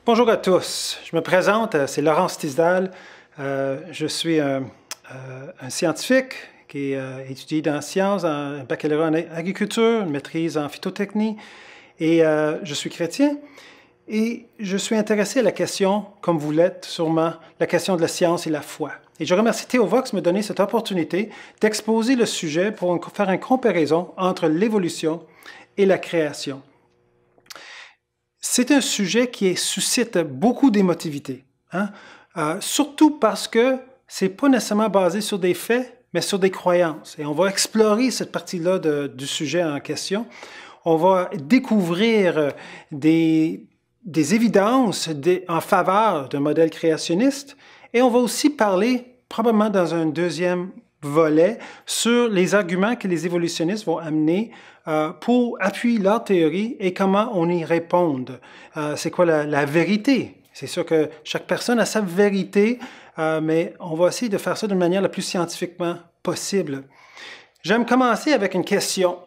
Bonjour à tous. Je me présente, c'est Laurence Tisdale. Je suis un scientifique qui étudie dans la science, un baccalauréat en agriculture, une maîtrise en phytotechnie, et je suis chrétien. Et je suis intéressé à la question, comme vous l'êtes sûrement, la question de la science et la foi. Et je remercie Théovox de me donner cette opportunité d'exposer le sujet pour faire une comparaison entre l'évolution et la création. C'est un sujet qui suscite beaucoup d'émotivité, hein? Surtout parce que ce n'est pas nécessairement basé sur des faits, mais sur des croyances. Et on va explorer cette partie-là du sujet en question. On va découvrir des évidences en faveur d'un modèle créationniste, et on va aussi parler, probablement dans un deuxième volet, sur les arguments que les évolutionnistes vont amener pour appuyer leur théorie et comment on y répond. C'est quoi la vérité? C'est sûr que chaque personne a sa vérité, mais on va essayer de faire ça d'une manière la plus scientifiquement possible. J'aime commencer avec une question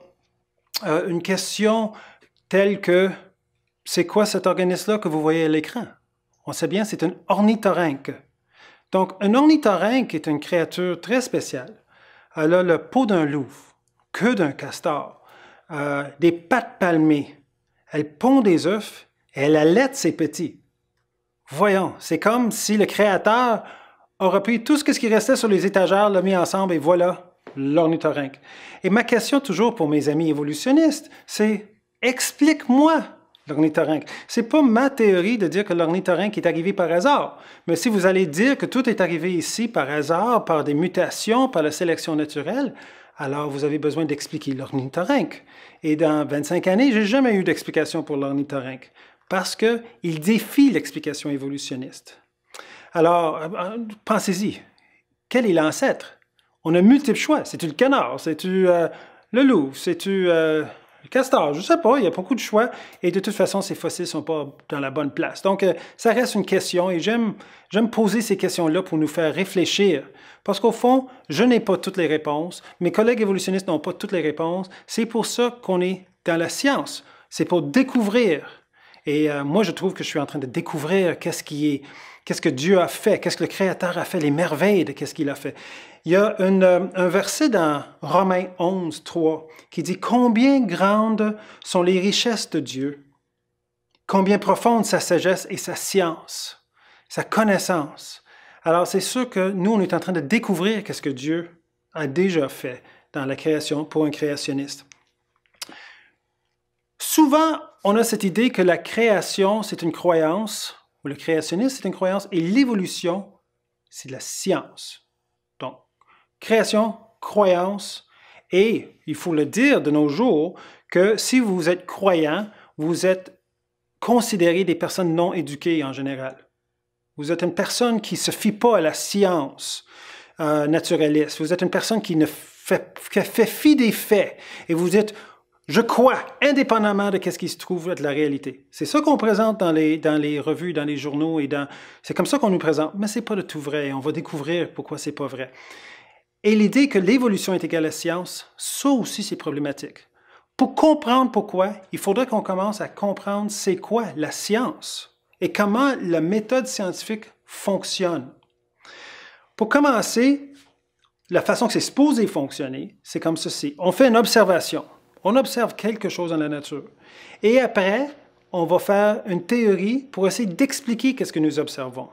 telle que c'est quoi cet organisme-là que vous voyez à l'écran? On sait bien, c'est un ornithorynque. Donc, un ornithorynque est une créature très spéciale. Elle a le peau d'un loup, queue d'un castor, des pattes palmées. Elle pond des œufs et elle allaite ses petits. Voyons, c'est comme si le créateur aurait pris tout ce qui restait sur les étagères, l'a mis ensemble et voilà l'ornithorynque. Et ma question toujours pour mes amis évolutionnistes, c'est explique-moi l'ornithorynque. Ce n'est pas ma théorie de dire que l'ornithorynque est arrivé par hasard. Mais si vous allez dire que tout est arrivé ici par hasard, par des mutations, par la sélection naturelle, alors vous avez besoin d'expliquer l'ornithorynque. Et dans 25 années, je n'ai jamais eu d'explication pour l'ornithorynque parce qu'il défie l'explication évolutionniste. Alors, pensez-y. Quel est l'ancêtre? On a multiples choix. C'est-tu le canard? C'est-tu le loup? C'est-tu le castor? Je ne sais pas, il y a beaucoup de choix. Et de toute façon, ces fossiles ne sont pas dans la bonne place. Donc, ça reste une question et j'aime poser ces questions-là pour nous faire réfléchir. Parce qu'au fond, je n'ai pas toutes les réponses. Mes collègues évolutionnistes n'ont pas toutes les réponses. C'est pour ça qu'on est dans la science. C'est pour découvrir. Et moi, je trouve que je suis en train de découvrir qu'est-ce que Dieu a fait, qu'est-ce que le Créateur a fait, les merveilles de qu'est-ce qu'il a fait. Il y a un verset dans Romains 11, 3 qui dit « Combien grandes sont les richesses de Dieu, combien profonde sa sagesse et sa science, sa connaissance. » Alors, c'est sûr que nous, on est en train de découvrir qu'est-ce que Dieu a déjà fait dans la création pour un créationniste. Souvent, on a cette idée que la création, c'est une croyance, ou le créationnisme, c'est une croyance, et l'évolution, c'est de la science. Donc, création, croyance, et il faut le dire de nos jours que si vous êtes croyant, vous êtes considéré des personnes non éduquées en général. Vous êtes une personne qui ne se fie pas à la science naturaliste. Vous êtes une personne qui fait fi des faits, et vous dites je crois, indépendamment de ce qui se trouve de la réalité. C'est ça qu'on présente dans les revues, dans les journaux, c'est comme ça qu'on nous présente. Mais ce n'est pas de tout vrai. On va découvrir pourquoi ce n'est pas vrai. Et l'idée que l'évolution est égale à la science, ça aussi, c'est problématique. Pour comprendre pourquoi, il faudrait qu'on commence à comprendre c'est quoi la science et comment la méthode scientifique fonctionne. Pour commencer, la façon que c'est supposé fonctionner, c'est comme ceci. On fait une observation. On observe quelque chose dans la nature. Et après, on va faire une théorie pour essayer d'expliquer qu'est-ce que nous observons.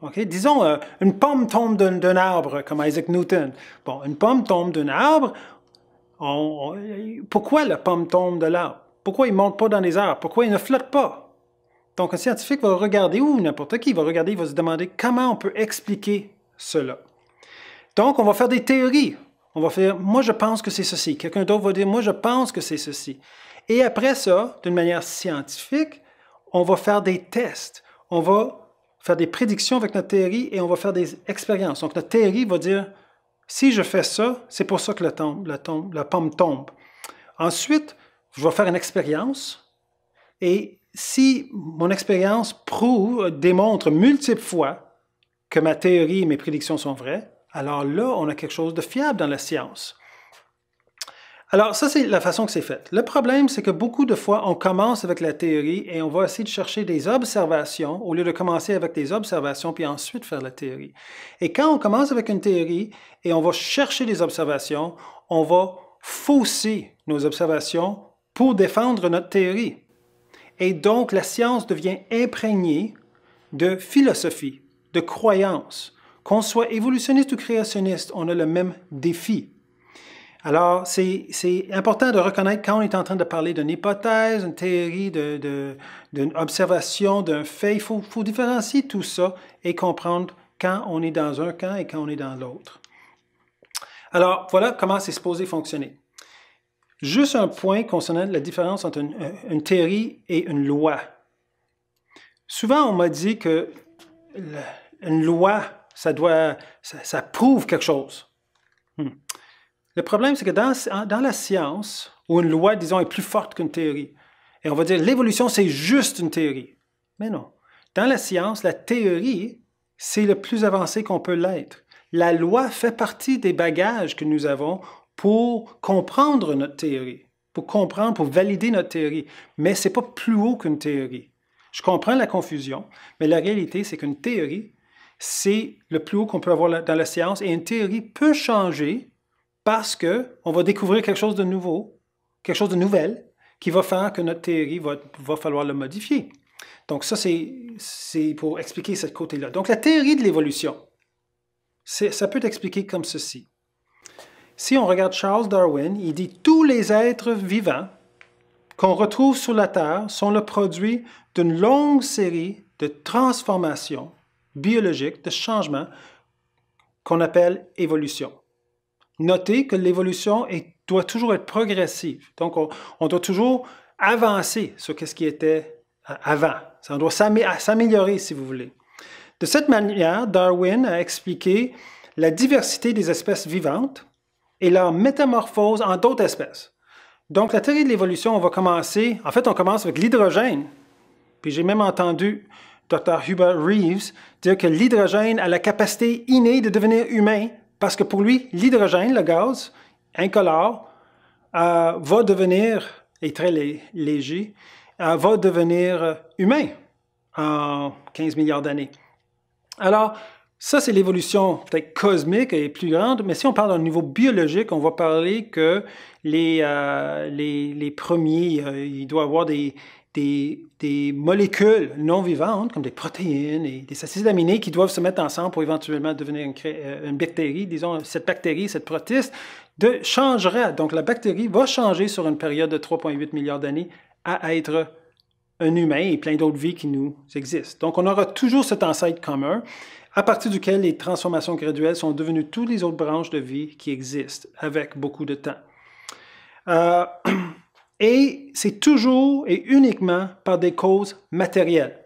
Okay? Disons, une pomme tombe d'un arbre, comme Isaac Newton. Bon, une pomme tombe d'un arbre. Pourquoi la pomme tombe de l'arbre? Pourquoi il ne monte pas dans les airs? Pourquoi il ne flotte pas? Donc, un scientifique va regarder, ou n'importe qui va regarder, il va se demander comment on peut expliquer cela. Donc, on va faire des théories. On va faire « moi, je pense que c'est ceci ». Quelqu'un d'autre va dire « moi, je pense que c'est ceci ». Et après ça, d'une manière scientifique, on va faire des tests. On va faire des prédictions avec notre théorie et on va faire des expériences. Donc, notre théorie va dire « si je fais ça, c'est pour ça que la pomme tombe ». Ensuite, je vais faire une expérience et si mon expérience démontre multiples fois que ma théorie et mes prédictions sont vraies, alors là, on a quelque chose de fiable dans la science. Alors, ça, c'est la façon que c'est fait. Le problème, c'est que beaucoup de fois, on commence avec la théorie et on va essayer de chercher des observations au lieu de commencer avec des observations puis ensuite faire la théorie. Et quand on commence avec une théorie et on va chercher des observations, on va fausser nos observations pour défendre notre théorie. Et donc, la science devient imprégnée de philosophie, de croyances. Qu'on soit évolutionniste ou créationniste, on a le même défi. Alors, c'est important de reconnaître quand on est en train de parler d'une hypothèse, une théorie, d'une observation, d'un fait, il faut différencier tout ça et comprendre quand on est dans un camp et quand on est dans l'autre. Alors, voilà comment c'est supposé fonctionner. Juste un point concernant la différence entre une théorie et une loi. Souvent, on m'a dit que une loi, ça prouve quelque chose. Le problème, c'est que dans la science, où une loi, disons, est plus forte qu'une théorie, et on va dire l'évolution, c'est juste une théorie. Mais non. Dans la science, la théorie, c'est le plus avancé qu'on peut l'être. La loi fait partie des bagages que nous avons pour comprendre notre théorie, pour comprendre, pour valider notre théorie. Mais ce n'est pas plus haut qu'une théorie. Je comprends la confusion, mais la réalité, c'est qu'une théorie, c'est le plus haut qu'on peut avoir dans la science, et une théorie peut changer parce qu'on va découvrir quelque chose de nouveau, quelque chose de nouvel, qui va faire que notre théorie va falloir le modifier. Donc ça, c'est pour expliquer ce côté-là. Donc la théorie de l'évolution, ça peut être expliqué comme ceci. Si on regarde Charles Darwin, il dit « Tous les êtres vivants qu'on retrouve sur la Terre sont le produit d'une longue série de transformations biologiques, de changements qu'on appelle évolution. » Notez que l'évolution doit toujours être progressive. Donc, on doit toujours avancer sur ce qui était avant. Ça doit s'améliorer, si vous voulez. De cette manière, Darwin a expliqué la diversité des espèces vivantes et leur métamorphose en d'autres espèces. Donc, la théorie de l'évolution, on commence avec l'hydrogène. Puis j'ai même entendu Dr. Hubert Reeves dire que l'hydrogène a la capacité innée de devenir humain. Parce que pour lui, l'hydrogène, le gaz incolore, va devenir, et très léger, va devenir humain en 15 milliards d'années. Alors, ça, c'est l'évolution peut-être cosmique et plus grande, mais si on parle au niveau biologique, on va parler que les premiers, il doit y avoir des molécules non vivantes, comme des protéines et des acides aminés qui doivent se mettre ensemble pour éventuellement devenir une bactérie. Disons, cette bactérie, cette protiste, changerait. Donc, la bactérie va changer sur une période de 3,8 milliards d'années à être un humain et plein d'autres vies qui nous existent. Donc, on aura toujours cet ancêtre commun à partir duquel les transformations graduelles sont devenues toutes les autres branches de vie qui existent avec beaucoup de temps. Et c'est toujours et uniquement par des causes matérielles.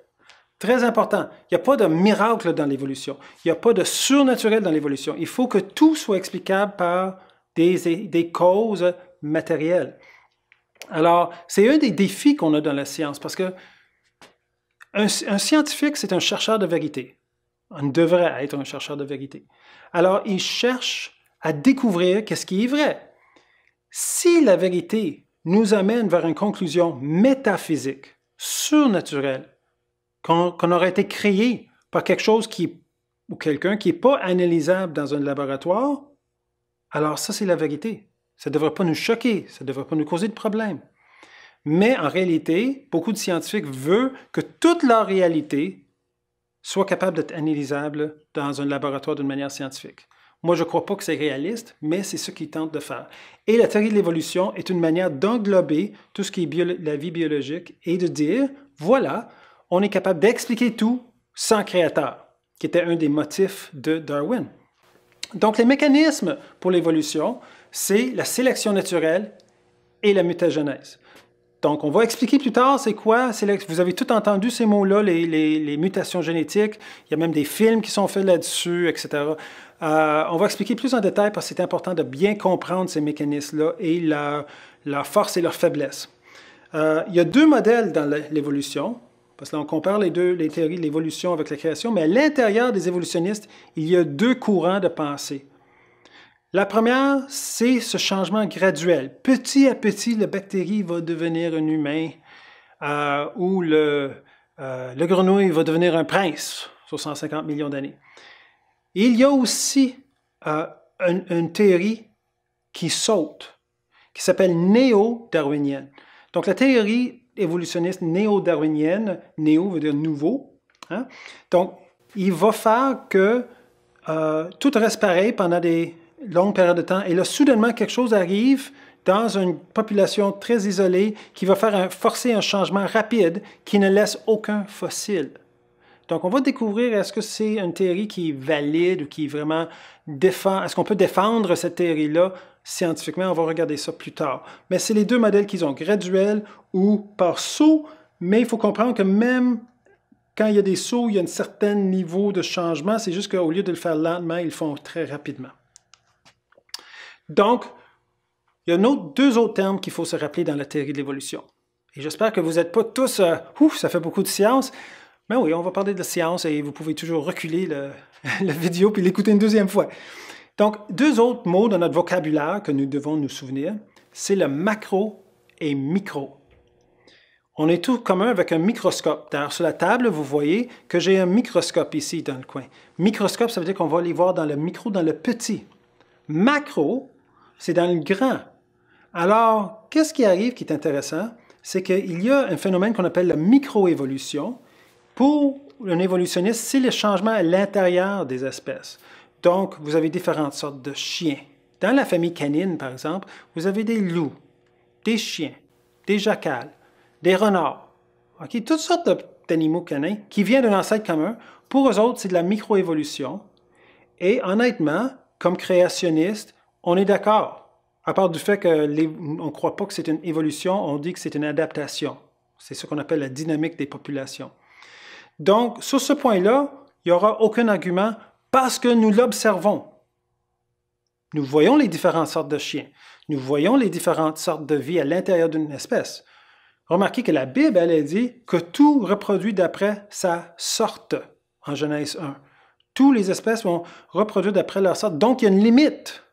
Très important, il n'y a pas de miracle dans l'évolution. Il n'y a pas de surnaturel dans l'évolution. Il faut que tout soit explicable par des causes matérielles. Alors, c'est un des défis qu'on a dans la science parce que un scientifique, c'est un chercheur de vérité. On devrait être un chercheur de vérité. Alors, il cherche à découvrir qu'est-ce qui est vrai. Si la vérité nous amène vers une conclusion métaphysique, surnaturelle, qu'on aurait été créé par quelque chose ou quelqu'un qui n'est pas analysable dans un laboratoire, alors ça, c'est la vérité. Ça ne devrait pas nous choquer, ça ne devrait pas nous causer de problème. Mais en réalité, beaucoup de scientifiques veulent que toute leur réalité soit capable d'être analysable dans un laboratoire d'une manière scientifique. Moi, je ne crois pas que c'est réaliste, mais c'est ce qu'ils tentent de faire. Et la théorie de l'évolution est une manière d'englober tout ce qui est la vie biologique et de dire, voilà, on est capable d'expliquer tout sans créateur, qui était un des motifs de Darwin. Donc, les mécanismes pour l'évolution, c'est la sélection naturelle et la mutagénèse. Donc, on va expliquer plus tard c'est quoi. Vous avez tout entendu ces mots-là, les mutations génétiques. Il y a même des films qui sont faits là-dessus, etc. On va expliquer plus en détail parce que c'est important de bien comprendre ces mécanismes-là et leur force et leur faiblesse. Il y a deux modèles dans l'évolution, parce que là, on compare les théories de l'évolution avec la création, mais à l'intérieur des évolutionnistes, il y a deux courants de pensée. La première, c'est ce changement graduel. Petit à petit, la bactérie va devenir un humain ou le grenouille va devenir un prince sur 150 millions d'années. Il y a aussi une théorie qui saute, qui s'appelle néo-darwinienne. Donc, la théorie évolutionniste néo-darwinienne, néo veut dire nouveau, hein? Donc, il va faire que tout reste pareil pendant des longues périodes de temps, et là, soudainement, quelque chose arrive dans une population très isolée qui va forcer un changement rapide qui ne laisse aucun fossile. Donc, on va découvrir est-ce que c'est une théorie qui est valide ou qui vraiment défend, est-ce qu'on peut défendre cette théorie-là scientifiquement? On va regarder ça plus tard. Mais c'est les deux modèles qu'ils ont, graduel ou par saut, mais il faut comprendre que même quand il y a des sauts, il y a un certain niveau de changement, c'est juste qu'au lieu de le faire lentement, ils le font très rapidement. Donc, il y a deux autres termes qu'il faut se rappeler dans la théorie de l'évolution. Et j'espère que vous n'êtes pas tous « ça fait beaucoup de science ». Mais oui, on va parler de la science et vous pouvez toujours reculer la vidéo puis l'écouter une deuxième fois. Donc, deux autres mots dans notre vocabulaire que nous devons nous souvenir, c'est le macro et micro. On est tout commun avec un microscope. D'ailleurs, sur la table, vous voyez que j'ai un microscope ici dans le coin. Microscope, ça veut dire qu'on va les voir dans le micro, dans le petit. Macro, c'est dans le grand. Alors, qu'est-ce qui arrive qui est intéressant? C'est qu'il y a un phénomène qu'on appelle la microévolution. Pour un évolutionniste, c'est le changement à l'intérieur des espèces. Donc, vous avez différentes sortes de chiens. Dans la famille canine, par exemple, vous avez des loups, des chiens, des jacals, des renards. Okay? Toutes sortes d'animaux canins qui viennent d'un ancêtre commun. Pour eux autres, c'est de la microévolution. Et honnêtement, comme créationniste, on est d'accord. À part du fait qu'on ne croit pas que c'est une évolution, on dit que c'est une adaptation. C'est ce qu'on appelle la dynamique des populations. Donc, sur ce point-là, il n'y aura aucun argument parce que nous l'observons. Nous voyons les différentes sortes de chiens. Nous voyons les différentes sortes de vie à l'intérieur d'une espèce. Remarquez que la Bible, elle dit que tout reproduit d'après sa sorte, en Genèse 1. Toutes les espèces vont reproduire d'après leur sorte. Donc, il y a une limite.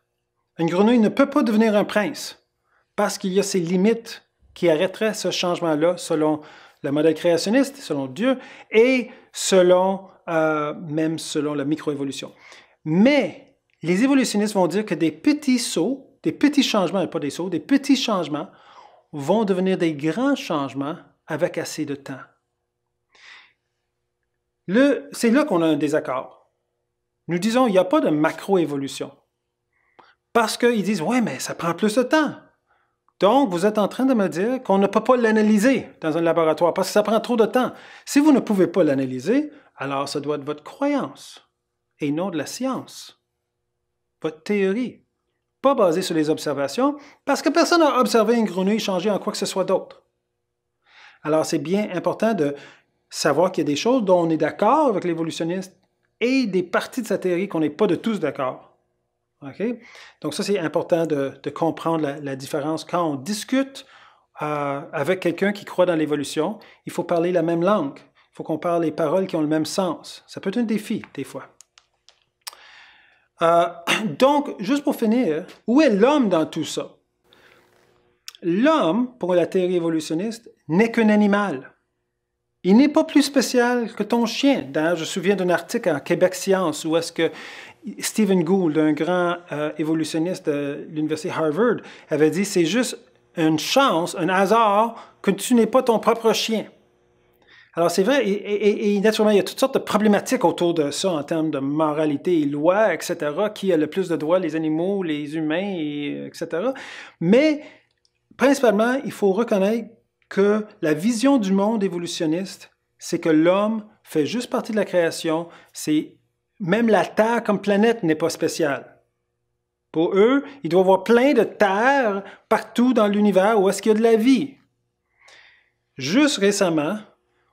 Une grenouille ne peut pas devenir un prince parce qu'il y a ces limites qui arrêteraient ce changement-là selon le modèle créationniste, selon Dieu, et même selon la microévolution. Mais les évolutionnistes vont dire que des petits sauts, des petits changements, et pas des sauts, des petits changements vont devenir des grands changements avec assez de temps. C'est là qu'on a un désaccord. Nous disons qu'il n'y a pas de macroévolution. Parce qu'ils disent « ouais, mais ça prend plus de temps ». Donc, vous êtes en train de me dire qu'on ne peut pas l'analyser dans un laboratoire parce que ça prend trop de temps. Si vous ne pouvez pas l'analyser, alors ça doit être votre croyance et non de la science. Votre théorie. Pas basée sur les observations parce que personne n'a observé une grenouille changer en quoi que ce soit d'autre. Alors, c'est bien important de savoir qu'il y a des choses dont on est d'accord avec l'évolutionniste et des parties de sa théorie qu'on n'est pas de tous d'accord. Okay? Donc ça, c'est important de comprendre la différence. Quand on discute avec quelqu'un qui croit dans l'évolution, il faut parler la même langue. Il faut qu'on parle les paroles qui ont le même sens. Ça peut être un défi, des fois. Donc, juste pour finir, où est l'homme dans tout ça? L'homme, pour la théorie évolutionniste, n'est qu'un animal. Il n'est pas plus spécial que ton chien. D'ailleurs, je me souviens d'un article en Québec Science où est-ce que Stephen Gould, un grand évolutionniste de l'université Harvard, avait dit « c'est juste une chance, un hasard que tu n'es pas ton propre chien ». Alors c'est vrai, et naturellement, il y a toutes sortes de problématiques autour de ça en termes de moralité et loi, etc. Qui a le plus de droits, les animaux, les humains, etc. Mais principalement, il faut reconnaître que la vision du monde évolutionniste, c'est que l'homme fait juste partie de la création, même la Terre comme planète n'est pas spéciale. Pour eux, il doit y avoir plein de terres partout dans l'univers où est-ce qu'il y a de la vie. Juste récemment,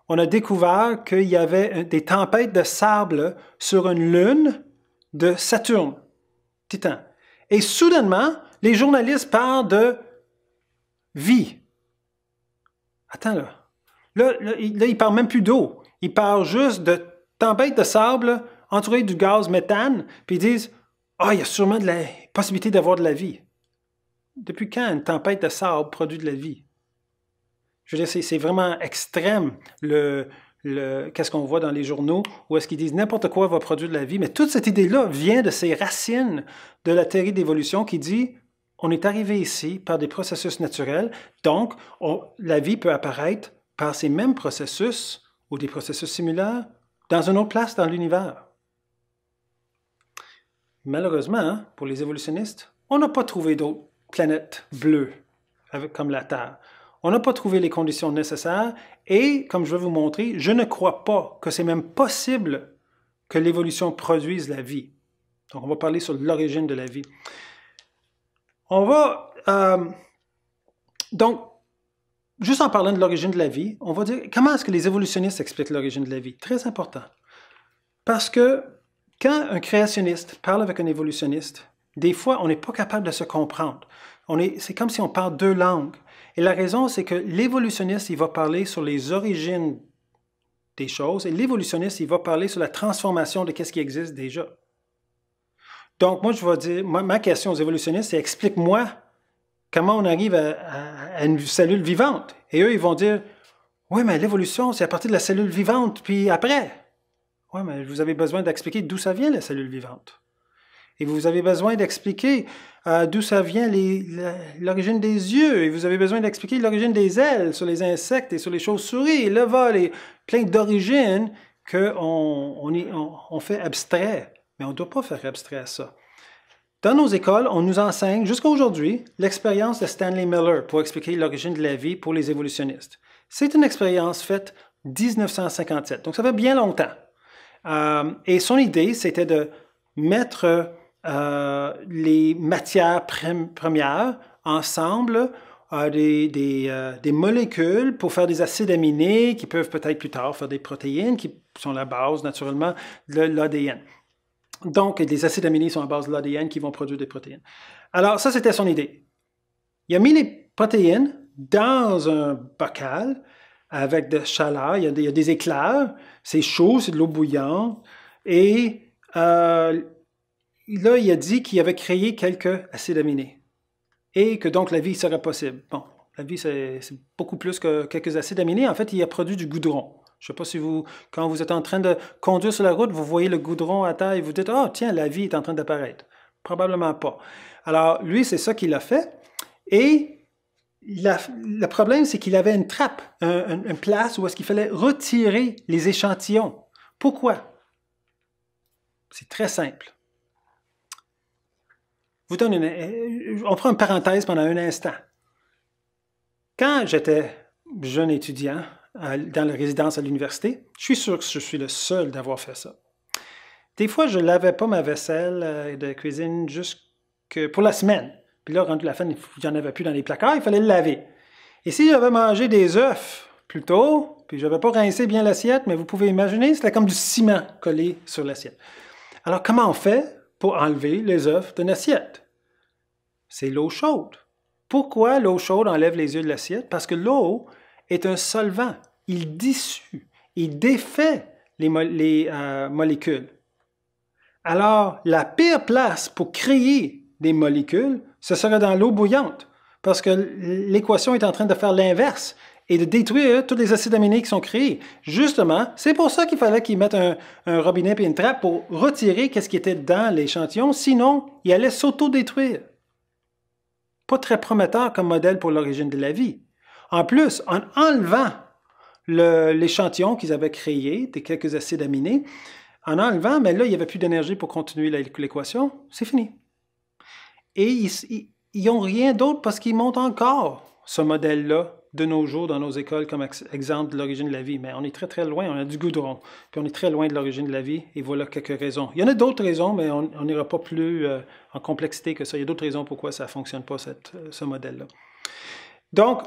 on a découvert qu'il y avait des tempêtes de sable sur une lune de Saturne, Titan. Et soudainement, les journalistes parlent de vie. Attends là. Là, ils ne parlent même plus d'eau. Ils parlent juste de tempêtes de sable entourées du gaz méthane, puis ils disent Ah, il y a sûrement de la possibilité d'avoir de la vie. Depuis quand une tempête de sable produit de la vie? Je veux dire, c'est vraiment extrême qu'est-ce qu'on voit dans les journaux, où est-ce qu'ils disent n'importe quoi va produire de la vie. Mais toute cette idée-là vient de ces racines de la théorie d'évolution qui dit on est arrivé ici par des processus naturels, donc la vie peut apparaître par ces mêmes processus ou des processus similaires dans une autre place dans l'univers. Malheureusement, hein, pour les évolutionnistes, on n'a pas trouvé d'autres planètes bleues comme la Terre. On n'a pas trouvé les conditions nécessaires et, comme je vais vous montrer, je ne crois pas que c'est même possible que l'évolution produise la vie. Donc, on va parler sur l'origine de la vie. On va... donc, juste en parlant de l'origine de la vie, on va dire comment est-ce que les évolutionnistes expliquent l'origine de la vie? Très important. Parce que quand un créationniste parle avec un évolutionniste, des fois, on n'est pas capable de se comprendre. C'est comme si on parle deux langues. Et la raison, c'est que l'évolutionniste, il va parler sur les origines des choses et l'évolutionniste, il va parler sur la transformation de ce qui existe déjà. Donc, moi, je vais dire, ma question aux évolutionnistes, c'est explique-moi comment on arrive à une cellule vivante. Et eux, ils vont dire, oui, mais l'évolution, c'est à partir de la cellule vivante, puis après. Oui, mais vous avez besoin d'expliquer d'où ça vient, la cellule vivante. Et vous avez besoin d'expliquer d'où ça vient l'origine des yeux. Et vous avez besoin d'expliquer l'origine des ailes sur les insectes et sur les chauves-souris, le vol, et plein d'origines qu'on fait abstrait. Mais on ne doit pas faire abstrait à ça. Dans nos écoles, on nous enseigne, jusqu'à aujourd'hui, l'expérience de Stanley Miller pour expliquer l'origine de la vie pour les évolutionnistes. C'est une expérience faite en 1957, donc ça fait bien longtemps. Et son idée, c'était de mettre les matières premières ensemble, des molécules pour faire des acides aminés qui peuvent peut-être plus tard faire des protéines qui sont la base, naturellement, de l'ADN. Donc, les acides aminés sont à base de l'ADN qui vont produire des protéines. Alors, ça, c'était son idée. Il a mis les protéines dans un bocal avec de chaleur, il y a des éclairs, c'est chaud, c'est de l'eau bouillante, et là, il a dit qu'il avait créé quelques acides aminés, et que donc la vie serait possible. Bon, la vie, c'est beaucoup plus que quelques acides aminés. En fait, il a produit du goudron. Je ne sais pas si quand vous êtes en train de conduire sur la route, vous voyez le goudron à terre et vous dites « Ah, tiens, la vie est en train d'apparaître. » Probablement pas. Alors, lui, c'est ça qu'il a fait, et le problème, c'est qu'il avait une trappe, une place où est-ce qu'il fallait retirer les échantillons. Pourquoi? C'est très simple. On prend une parenthèse pendant un instant. Quand j'étais jeune étudiant dans la résidence à l'université, je suis sûr que je suis le seul d'avoir fait ça. Des fois, je ne lavais pas ma vaisselle de cuisine jusque pour la semaine. Puis là, rendu la fin, il n'y en avait plus dans les placards, il fallait le laver. Et si j'avais mangé des œufs plus tôt, puis je n'avais pas rincé bien l'assiette, mais vous pouvez imaginer, c'était comme du ciment collé sur l'assiette. Alors, comment on fait pour enlever les œufs d'une assiette? C'est l'eau chaude. Pourquoi l'eau chaude enlève les œufs de l'assiette? Parce que l'eau est un solvant. Il dissout, il défait les molécules. Alors, la pire place pour créer des molécules, ce serait dans l'eau bouillante, parce que l'équation est en train de faire l'inverse et de détruire tous les acides aminés qui sont créés. Justement, c'est pour ça qu'il fallait qu'ils mettent un robinet et une trappe pour retirer ce qui était dans l'échantillon, sinon, il allait s'auto-détruire. Pas très prometteur comme modèle pour l'origine de la vie. En plus, en enlevant l'échantillon qu'ils avaient créé, des quelques acides aminés, en enlevant, mais là, il n'y avait plus d'énergie pour continuer l'équation, c'est fini. Et ils n'ont rien d'autre parce qu'ils montrent encore ce modèle-là de nos jours dans nos écoles comme exemple de l'origine de la vie. Mais on est très, très loin, on a du goudron, puis on est très loin de l'origine de la vie, et voilà quelques raisons. Il y en a d'autres raisons, mais on n'ira pas plus en complexité que ça. Il y a d'autres raisons pourquoi ça ne fonctionne pas, ce modèle-là. Donc,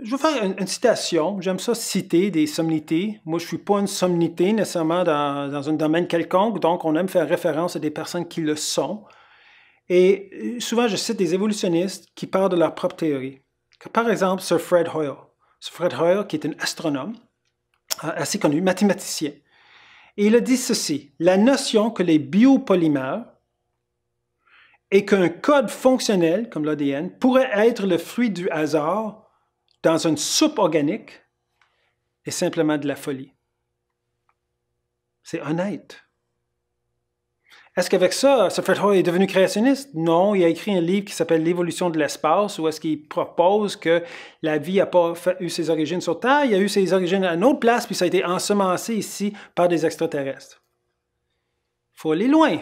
je vais faire une citation. J'aime ça citer des sommités. Moi, je ne suis pas une sommité nécessairement dans un domaine quelconque, donc on aime faire référence à des personnes qui le sont. Et souvent, je cite des évolutionnistes qui parlent de leur propre théorie. Par exemple, Sir Fred Hoyle. Sir Fred Hoyle, qui est un astronome assez connu, mathématicien. Et il a dit ceci, la notion que les biopolymères et qu'un code fonctionnel, comme l'ADN, pourrait être le fruit du hasard dans une soupe organique est simplement de la folie. C'est honnête. Est-ce qu'avec ça, Fred Hoyle est devenu créationniste? Non, il a écrit un livre qui s'appelle L'évolution de l'espace, où est-ce qu'il propose que la vie n'a pas eu ses origines sur Terre, il a eu ses origines à une autre place, puis ça a été ensemencé ici par des extraterrestres. Il faut aller loin,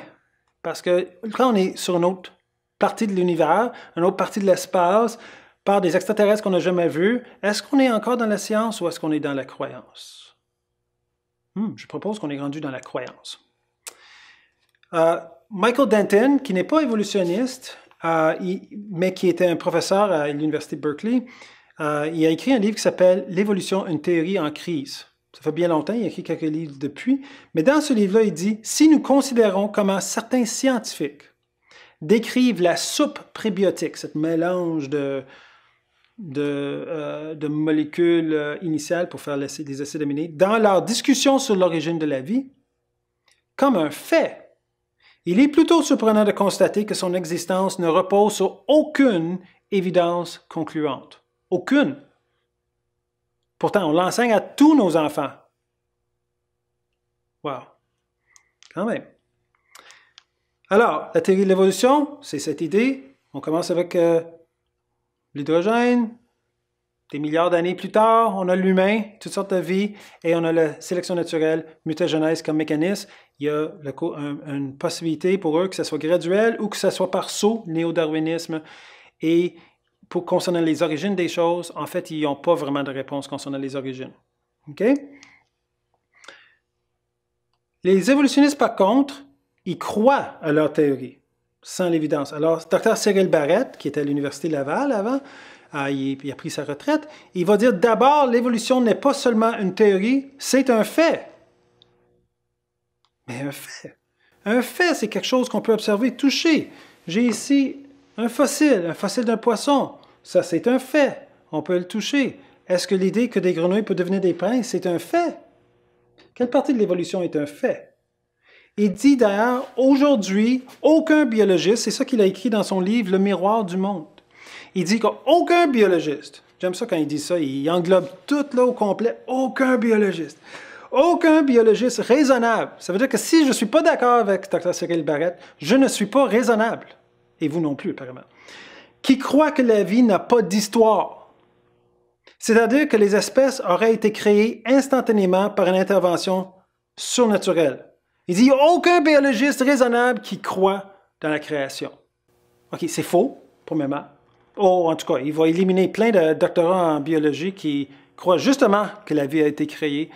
parce que quand on est sur une autre partie de l'univers, une autre partie de l'espace, par des extraterrestres qu'on n'a jamais vus, est-ce qu'on est encore dans la science ou est-ce qu'on est dans la croyance? Je propose qu'on est rendu dans la croyance. Michael Denton, qui n'est pas évolutionniste, mais qui était un professeur à l'Université de Berkeley, il a écrit un livre qui s'appelle « L'évolution, une théorie en crise ». Ça fait bien longtemps, il a écrit quelques livres depuis, mais dans ce livre-là, il dit « Si nous considérons comment certains scientifiques décrivent la soupe prébiotique, ce mélange de molécules initiales pour faire des acides aminés, dans leur discussion sur l'origine de la vie, comme un fait, il est plutôt surprenant de constater que son existence ne repose sur aucune évidence concluante. Aucune. Pourtant, on l'enseigne à tous nos enfants. Wow. Quand même. Alors, la théorie de l'évolution, c'est cette idée. On commence avec l'hydrogène. Des milliards d'années plus tard, on a l'humain, toutes sortes de vies, et on a la sélection naturelle, mutagenèse comme mécanisme. Il y a une possibilité pour eux que ce soit graduel ou que ce soit par saut, néo-darwinisme. Et concernant les origines des choses, en fait, ils n'ont pas vraiment de réponse concernant les origines. OK? Les évolutionnistes, par contre, ils croient à leur théorie, sans l'évidence. Alors, Dr. Cyril Barrett, qui était à l'Université Laval avant, il a pris sa retraite, il va dire d'abord, l'évolution n'est pas seulement une théorie, c'est un fait. Mais un fait. Un fait, c'est quelque chose qu'on peut observer, toucher. J'ai ici un fossile d'un poisson. Ça, c'est un fait. On peut le toucher. Est-ce que l'idée que des grenouilles peuvent devenir des princes, c'est un fait? Quelle partie de l'évolution est un fait? Il dit d'ailleurs, aujourd'hui, aucun biologiste, c'est ça qu'il a écrit dans son livre, Le miroir du monde. Il dit qu'aucun biologiste, j'aime ça quand il dit ça, il englobe tout là au complet, aucun biologiste raisonnable. Ça veut dire que si je ne suis pas d'accord avec Dr. Cyril Barrett, je ne suis pas raisonnable. Et vous non plus, apparemment. Qui croit que la vie n'a pas d'histoire. C'est-à-dire que les espèces auraient été créées instantanément par une intervention surnaturelle. Il dit, il n'y a aucun biologiste raisonnable qui croit dans la création. OK, c'est faux, premièrement. En tout cas, il va éliminer plein de doctorats en biologie qui croient justement que la vie a été créée.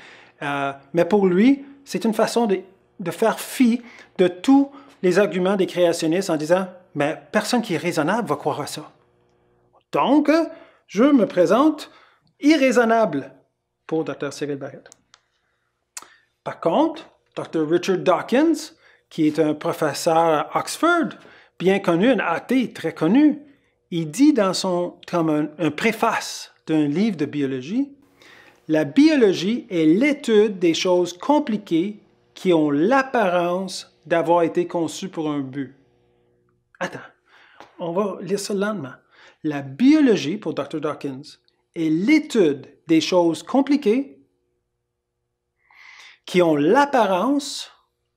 Mais pour lui, c'est une façon de faire fi de tous les arguments des créationnistes en disant « mais personne qui est raisonnable va croire à ça. » Donc, je me présente irraisonnable pour Dr. Cyril Barrett. Par contre, Dr. Richard Dawkins, qui est un professeur à Oxford, bien connu, un athée très connu, il dit comme un préface d'un livre de biologie, « La biologie est l'étude des choses compliquées qui ont l'apparence d'avoir été conçues pour un but. » Attends, on va lire ça lentement. La biologie, pour Dr. Dawkins, est l'étude des choses compliquées qui ont l'apparence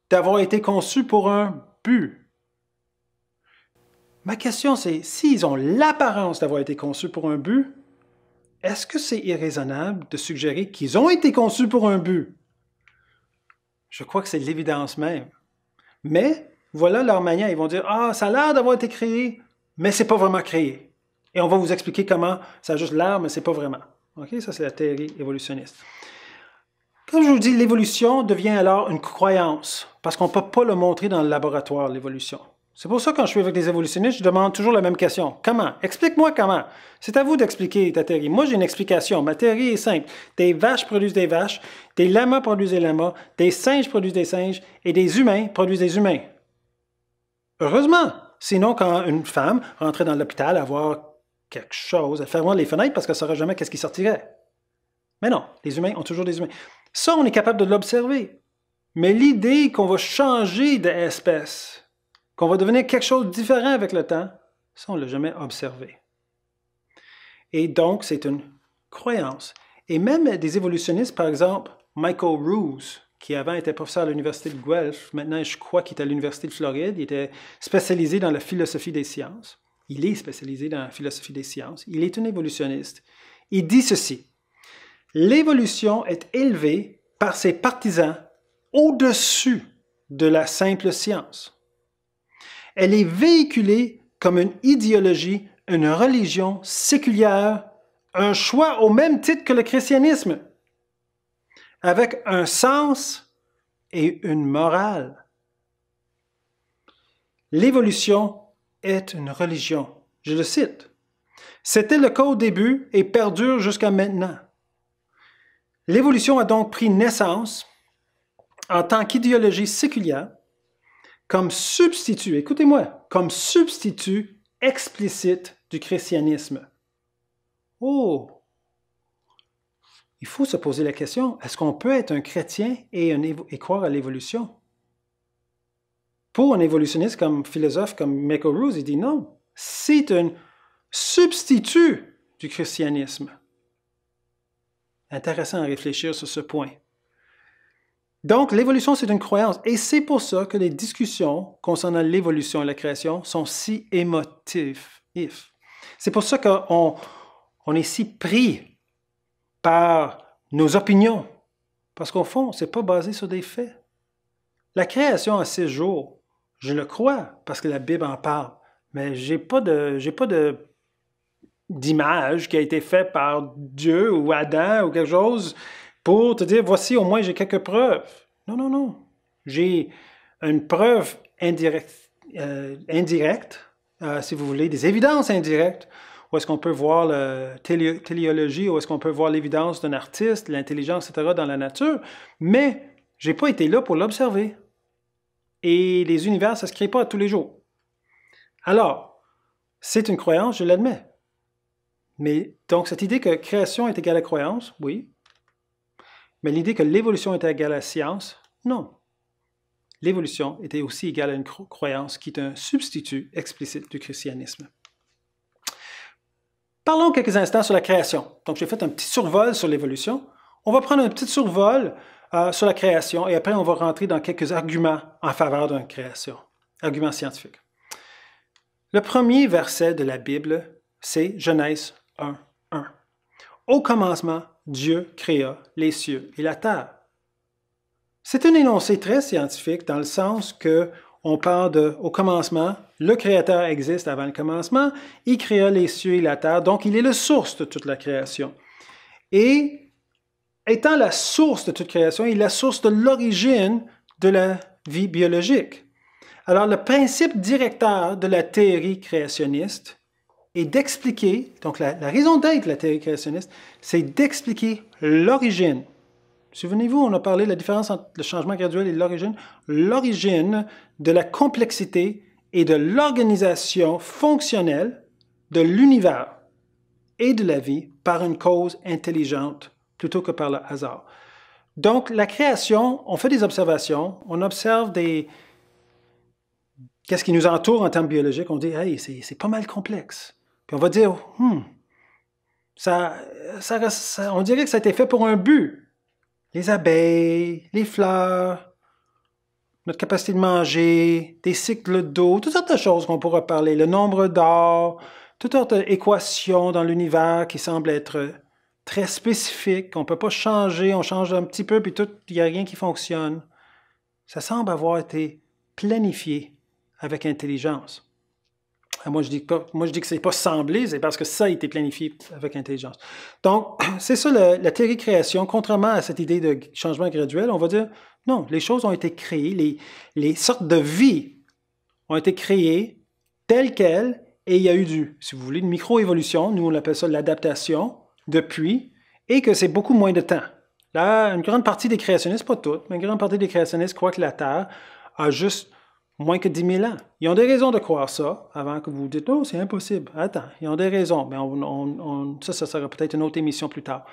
d'avoir été conçues pour un but. Ma question, c'est, s'ils ont l'apparence d'avoir été conçus pour un but, est-ce que c'est irraisonnable de suggérer qu'ils ont été conçus pour un but? Je crois que c'est l'évidence même. Mais, voilà leur manière. Ils vont dire, « Ah, ça a l'air d'avoir été créé, mais c'est pas vraiment créé. » Et on va vous expliquer comment ça a juste l'air, mais c'est pas vraiment. OK? Ça, c'est la théorie évolutionniste. Comme je vous dis, l'évolution devient alors une croyance, parce qu'on ne peut pas le montrer dans le laboratoire, l'évolution. C'est pour ça que quand je suis avec des évolutionnistes, je demande toujours la même question. Comment? Explique-moi comment. C'est à vous d'expliquer ta théorie. Moi, j'ai une explication. Ma théorie est simple. Des vaches produisent des vaches, des lamas produisent des lamas, des singes produisent des singes, et des humains produisent des humains. Heureusement. Sinon, quand une femme rentrait dans l'hôpital à voir quelque chose, elle fermait les fenêtres parce qu'elle ne saurait jamais qu'est-ce qui sortirait. Mais non, les humains ont toujours des humains. Ça, on est capable de l'observer. Mais l'idée qu'on va changer d'espèce, qu'on va devenir quelque chose de différent avec le temps, ça, on ne l'a jamais observé. Et donc, c'est une croyance. Et même des évolutionnistes, par exemple, Michael Ruse, qui avant était professeur à l'Université de Guelph, maintenant je crois qu'il est à l'Université de Floride, il était spécialisé dans la philosophie des sciences. Il est spécialisé dans la philosophie des sciences. Il est un évolutionniste. Il dit ceci: l'évolution est élevée par ses partisans au-dessus de la simple science. Elle est véhiculée comme une idéologie, une religion séculière, un choix au même titre que le christianisme, avec un sens et une morale. L'évolution est une religion. Je le cite. C'était le cas au début et perdure jusqu'à maintenant. L'évolution a donc pris naissance en tant qu'idéologie séculière comme substitut, écoutez-moi, comme substitut explicite du christianisme. Oh! Il faut se poser la question, est-ce qu'on peut être un chrétien et croire à l'évolution? Pour un évolutionniste comme philosophe, comme Michael Ruse, il dit non. C'est un substitut du christianisme. Intéressant à réfléchir sur ce point. Donc, l'évolution, c'est une croyance. Et c'est pour ça que les discussions concernant l'évolution et la création sont si émotives. C'est pour ça qu'on est si pris par nos opinions. Parce qu'au fond, ce n'est pas basé sur des faits. La création à 6 jours, je le crois parce que la Bible en parle. Mais je n'ai pas d'image qui a été faite par Dieu ou Adam ou quelque chose pour te dire, voici, au moins, j'ai quelques preuves. Non, non, non. J'ai une preuve indirecte, si vous voulez, des évidences indirectes, où est-ce qu'on peut voir la téléologie, où est-ce qu'on peut voir l'évidence d'un artiste, l'intelligence, etc., dans la nature, mais je n'ai pas été là pour l'observer. Et les univers, ça ne se crée pas tous les jours. Alors, c'est une croyance, je l'admets. Mais donc, cette idée que création est égale à croyance, oui. Mais l'idée que l'évolution est égale à la science, non. L'évolution était aussi égale à une croyance qui est un substitut explicite du christianisme. Parlons quelques instants sur la création. Donc, j'ai fait un petit survol sur l'évolution. On va prendre un petit survol sur la création et après, on va rentrer dans quelques arguments en faveur d'une création, arguments scientifiques. Le premier verset de la Bible, c'est Genèse 1:1. Au commencement, Dieu créa les cieux et la terre. C'est un énoncé très scientifique dans le sens que on parle de au commencement, le Créateur existe avant le commencement, il créa les cieux et la terre, donc il est la source de toute la création. Et étant la source de toute création, il est la source de l'origine de la vie biologique. Alors le principe directeur de la théorie créationniste est d'expliquer, donc la raison d'être de la théorie créationniste, c'est d'expliquer l'origine. Souvenez-vous, on a parlé de la différence entre le changement graduel et l'origine. L'origine de la complexité et de l'organisation fonctionnelle de l'univers et de la vie par une cause intelligente plutôt que par le hasard. Donc, la création, on fait des observations, on observe qu'est-ce qui nous entoure en termes biologiques. On dit, hey, c'est pas mal complexe. Puis on va dire, on dirait que ça a été fait pour un but. Les abeilles, les fleurs, notre capacité de manger, des cycles d'eau, toutes sortes de choses qu'on pourra parler, le nombre d'or, toutes sortes d'équations dans l'univers qui semblent être très spécifiques, qu'on ne peut pas changer, on change un petit peu, puis il n'y a rien qui fonctionne. Ça semble avoir été planifié avec intelligence. Moi, je dis que ce n'est pas semblé, c'est parce que ça a été planifié avec intelligence. Donc, c'est ça la théorie de création. Contrairement à cette idée de changement graduel, on va dire, non, les choses ont été créées, les sortes de vie ont été créées telles quelles, et il y a eu si vous voulez, une microévolution, nous on appelle ça l'adaptation, depuis, et que c'est beaucoup moins de temps. Là, une grande partie des créationnistes, pas toutes, mais une grande partie des créationnistes croient que la Terre a juste moins que 10 000 ans. Ils ont des raisons de croire ça, avant que vous vous dites « Non, c'est impossible. » Attends, ils ont des raisons, mais ça sera peut-être une autre émission plus tard.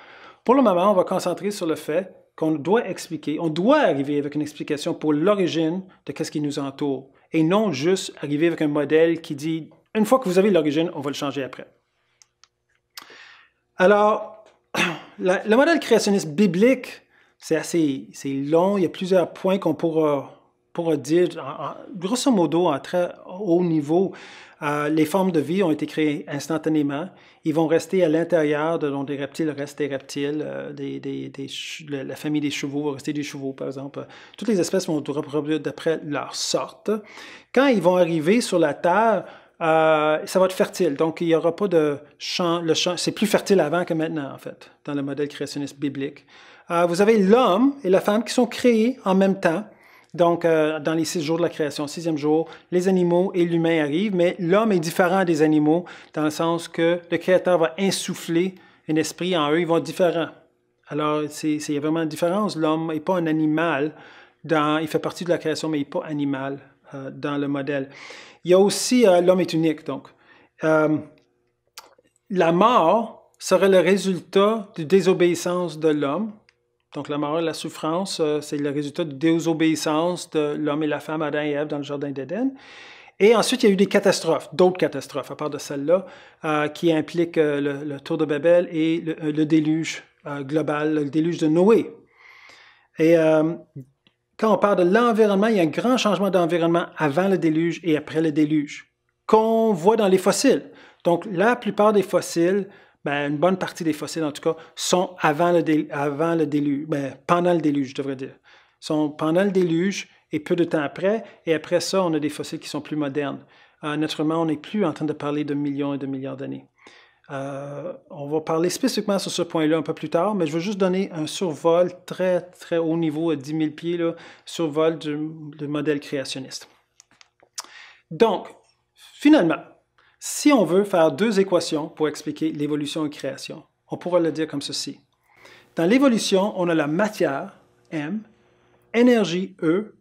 Pour le moment, on va concentrer sur le fait qu'on doit expliquer. On doit arriver avec une explication pour l'origine de ce qui nous entoure et non juste arriver avec un modèle qui dit, une fois que vous avez l'origine, on va le changer après. Alors, le modèle créationniste biblique, c'est assez long. Il y a plusieurs points qu'on pourra dire. Grosso modo, à très haut niveau, les formes de vie ont été créées instantanément. Ils vont rester à l'intérieur, donc des reptiles restent des reptiles, la famille des chevaux va rester des chevaux, par exemple. Toutes les espèces vont se reproduire d'après leur sorte. Quand ils vont arriver sur la Terre, ça va être fertile. Donc, il n'y aura pas de champ. Le champ, c'est plus fertile avant que maintenant, en fait, dans le modèle créationniste biblique. Vous avez l'homme et la femme qui sont créés en même temps. Donc, dans les 6 jours de la création, 6e jour, les animaux et l'humain arrivent, mais l'homme est différent des animaux dans le sens que le Créateur va insuffler un esprit en eux, ils vont être différents. Alors, il y a vraiment une différence. L'homme n'est pas un animal, il fait partie de la création, mais il n'est pas animal dans le modèle. Il y a aussi, l'homme est unique, donc. La mort serait le résultat de désobéissance de l'homme. Donc, la mort et la souffrance, c'est le résultat de désobéissance de l'homme et la femme, Adam et Ève, dans le jardin d'Éden. Et ensuite, il y a eu des catastrophes, d'autres catastrophes, à part de celle-là, qui impliquent le tour de Babel et le déluge global, le déluge de Noé. Et quand on parle de l'environnement, il y a un grand changement d'environnement avant le déluge et après le déluge, qu'on voit dans les fossiles. Donc, la plupart des fossiles, une bonne partie des fossiles, en tout cas, sont avant le déluge, pendant le déluge, je devrais dire. Sont pendant le déluge et peu de temps après. Et après ça, on a des fossiles qui sont plus modernes. Naturellement, on n'est plus en train de parler de millions et de milliards d'années. On va parler spécifiquement sur ce point-là un peu plus tard, mais je veux juste donner un survol très, très haut niveau, à 10 000 pieds, là, survol du modèle créationniste. Donc, finalement, si on veut faire 2 équations pour expliquer l'évolution et la création, on pourra le dire comme ceci. Dans l'évolution, on a la matière, M, énergie, E,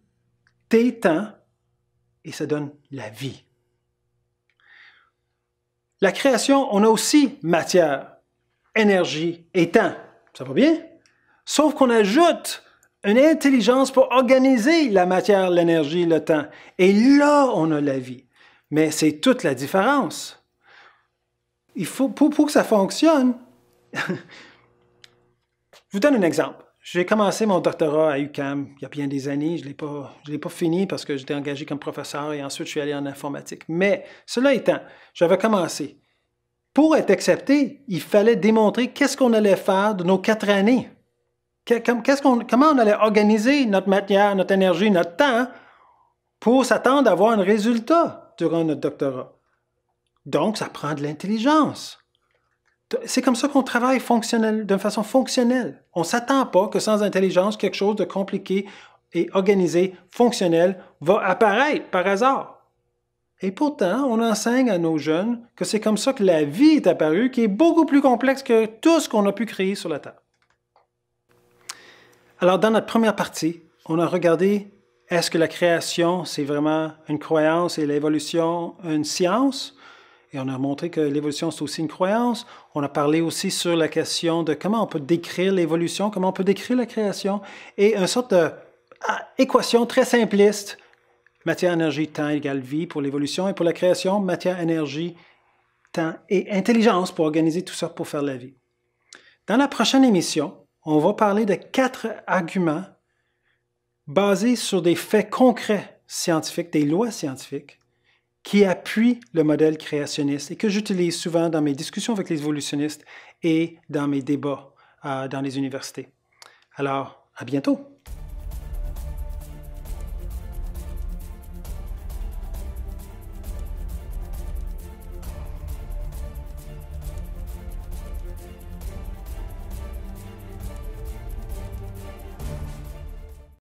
T, temps, et ça donne la vie. La création, on a aussi matière, énergie et temps. Ça va bien? Sauf qu'on ajoute une intelligence pour organiser la matière, l'énergie, le temps. Et là, on a la vie. Mais c'est toute la différence. Il faut, pour que ça fonctionne, je vous donne un exemple. J'ai commencé mon doctorat à UQAM il y a bien des années. Je ne l'ai pas fini parce que j'étais engagé comme professeur et ensuite je suis allé en informatique. Mais cela étant, j'avais commencé. Pour être accepté, il fallait démontrer qu'est-ce qu'on allait faire de nos 4 années. Comment on allait organiser notre matière, notre énergie, notre temps pour s'attendre à avoir un résultat durant notre doctorat. Donc, ça prend de l'intelligence. C'est comme ça qu'on travaille d'une façon fonctionnelle. On ne s'attend pas que sans intelligence, quelque chose de compliqué et organisé, fonctionnel, va apparaître par hasard. Et pourtant, on enseigne à nos jeunes que c'est comme ça que la vie est apparue, qui est beaucoup plus complexe que tout ce qu'on a pu créer sur la Terre. Alors, dans notre première partie, on a regardé est-ce que la création, c'est vraiment une croyance et l'évolution une science? Et on a montré que l'évolution, c'est aussi une croyance. On a parlé aussi sur la question de comment on peut décrire l'évolution, comment on peut décrire la création, et une sorte d'équation très simpliste. Matière, énergie, temps égale vie pour l'évolution, et pour la création, matière, énergie, temps et intelligence pour organiser tout ça pour faire la vie. Dans la prochaine émission, on va parler de 4 arguments basés sur des faits concrets scientifiques, des lois scientifiques, qui appuient le modèle créationniste et que j'utilise souvent dans mes discussions avec les évolutionnistes et dans mes débats dans les universités. Alors, à bientôt!